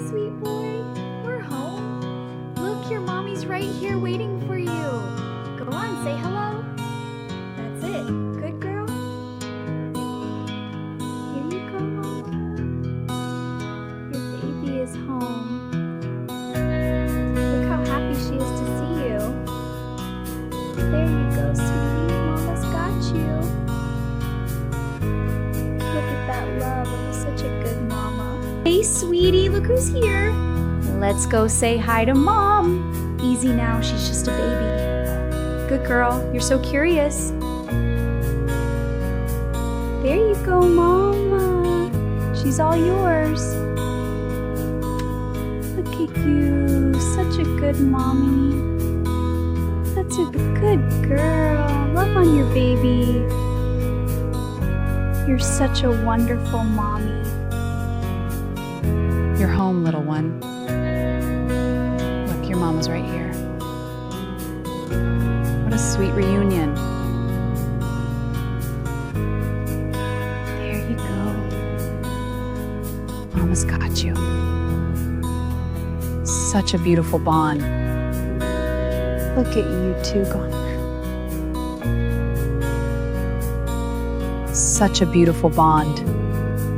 sweet boy. We're home. Look, your mommy's right here waiting for you. Go on, say hello. That's it. Good girl. Here you go, Mama. Your baby is home. Look how happy she is to see you. There you go, sweetie. Mama's got you. Look at that love of such a good mama. Hey, sweetie, look who's here. Let's go say hi to Mom. Easy now, she's just a baby. Good girl, you're so curious. There you go, Mama. She's all yours. Look at you, such a good mommy. That's a good girl. Love on your baby. You're such a wonderful mommy. You're home, little one. Look, your mama's right here. What a sweet reunion. There you go. Mama's got you. Such a beautiful bond. Look at you two going. Such a beautiful bond.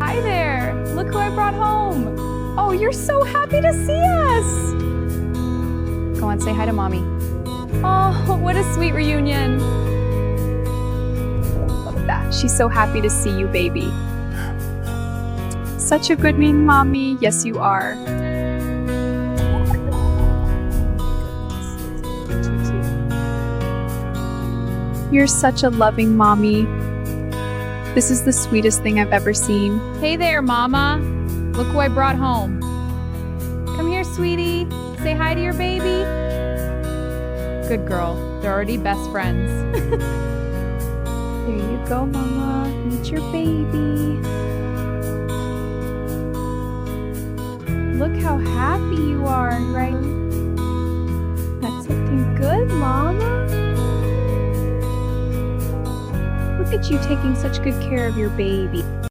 Hi there. Look who I brought home. Oh, you're so happy to see us. Go on, say hi to Mommy. Oh, what a sweet reunion. Look at that. She's so happy to see you, baby. Such a good mean mommy. Yes, you are. You're such a loving mommy. This is the sweetest thing I've ever seen. Hey there, Mama. Look who I brought home. Come here, sweetie. Say hi to your baby. Good girl. They're already best friends. There you go, Mama. Meet your baby. Look how happy you are, right? That's looking good, Mama. Look at you taking such good care of your baby.